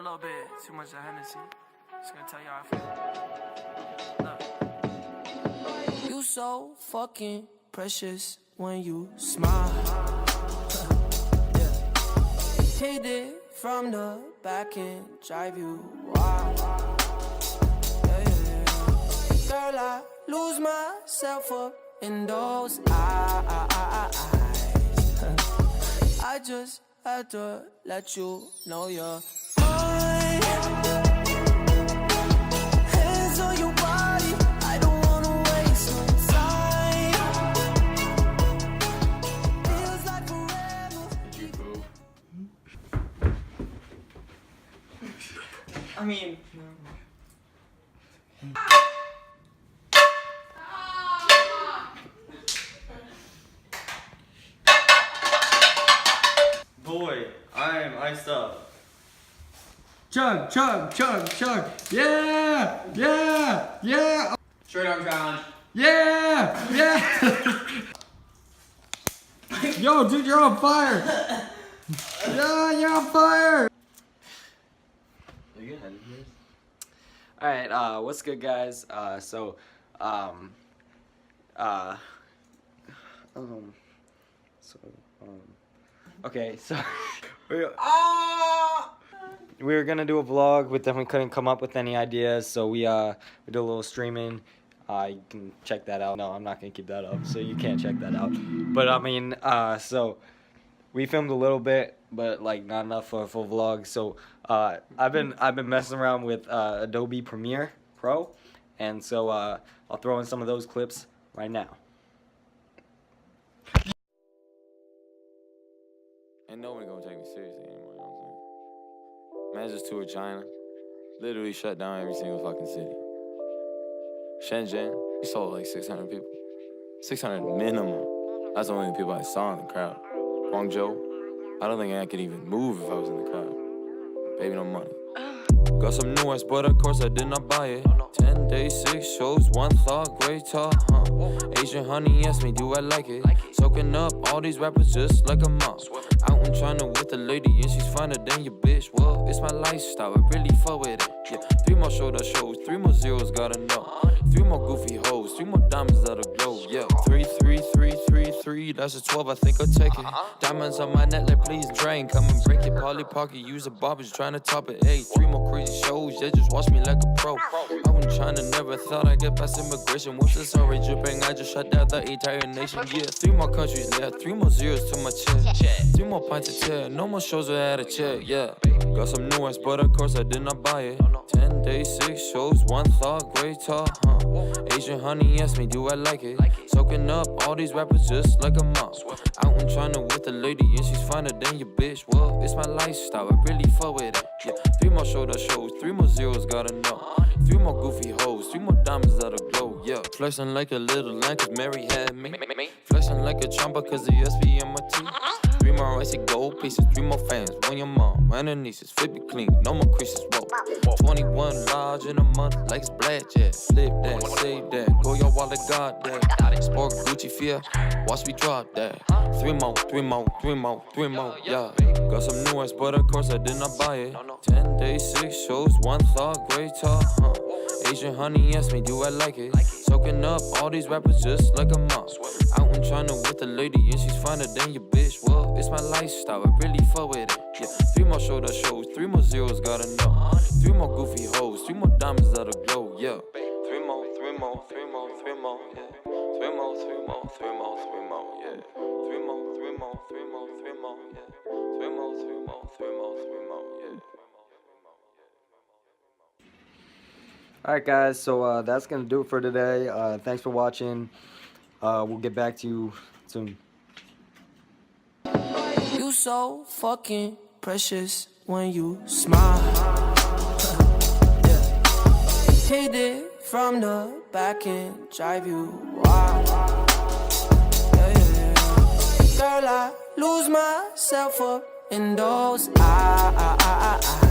little bit too much of Hennessy. Just gonna tell you how I feel. Look. You so fucking precious when you smile. Yeah. Hit it from the back and drive you wild. Yeah, yeah, yeah. Girl, I lose myself up in those eyes. I just had to let you know you're mine. Hands on your body, I don't wanna waste no time. Feels like forever. Did you poop? I mean, boy, I am iced up. Chug, chug, chug, chug. Yeah, yeah, yeah. Straight arm challenge. Yeah, yeah. Yo, dude, you're on fire. Yeah, you're on fire. Are you ahead of yours? Alright, what's good, guys? Okay, so we were gonna do a vlog, but then we couldn't come up with any ideas, so we did a little streaming. You can check that out. No, I'm not gonna keep that up, so you can't check that out. But I mean, so we filmed a little bit, but like not enough for a full vlog. So I've been messing around with Adobe Premiere Pro, and so I'll throw in some of those clips right now. Ain't nobody gonna take me seriously anymore, you know what I'm saying? Man just toured China. Literally shut down every single fucking city. Shenzhen, we saw like 600 people. 600 minimum. That's the only people I saw in the crowd. Guangzhou, I don't think I could even move if I was in the crowd. Baby, no money. Got some new ones, but of course I did not buy it. 10 days, 6 shows, 1 thought, great talk, Asian honey asked me, do I like it? Soaking up all these rappers just like a mom. Out in China with a lady and she's finer than your bitch. Well, it's my lifestyle, I really fuck with it. Yeah, 3 more shoulder shows, 3 more zeros, gotta know. 3 more goofy hoes, 3 more diamonds that'll glow. Yeah, 3, 3, 3, 3, 3, that's a 12, I think I'll take it. Diamonds on my neck, like please drain. Come and break it, Polly Pocket, use a barbers trying to top it. Hey, 3 more crazy shows, yeah, just watch me like a pro. I was trying to never thought I'd get past immigration. With the sorry dripping, I just shut down the entire nation. Yeah, 3 more countries there, 3 more zeros to my chest. 3 more pints of tear, no more shows without a check, yeah. Got some new ones, but of course I did not buy it. 10 days, 6 shows, 1 thought, great talk, Asian honey asked me, do I like it? Soaking up all these rappers just like a mom. Out in China with a lady and she's finer than your bitch. Well, it's my lifestyle, I really fuck with it. Yeah, 3 more shoulder shows, 3 more zeros, gotta know. 3 more goofy hoes, 3 more diamonds that'll glow, yeah. Flexing like a little lamb cause Mary had me. Flexing like a trumper cause the SB in my teeth. 3 more icy gold pieces, 3 more fans, 1 your mom, and her nieces, flip it clean, no more creases, whoa. 21 large in a month, like it's blackjack. Flip that, save that, go your wallet, got that. Sport Gucci fear, watch me drop that. 3 more, 3 more, 3 more, 3 more, yeah. Got some new ones, but of course I did not buy it. 10 days, 6 shows, 1 thought, great talk, Asian honey asked me, do I like it? Soaking up all these rappers just like a mom. Out in China with a lady and she's finer than your bitch. Well, it's my lifestyle, I really fuck with it. Yeah, 3 more shoulder shows, 3 more zeros, gotta know. 3 more goofy hoes, 3 more diamonds that'll glow, yeah. 3 more, 3 more, 3 more, 3 more, yeah. 3 more, 3 more, 3 more, 3 more, yeah. 3 more, 3 more, 3 more, 3 more, yeah. 3 more, 3 more, 3 more, 3 more, yeah. Alright guys, so that's gonna do it for today. Thanks for watching. We'll get back to you soon. You so fucking precious when you smile. Yeah. Hit it from the back and drive you wild. Yeah, yeah, yeah. Girl, I lose myself up in those eyes.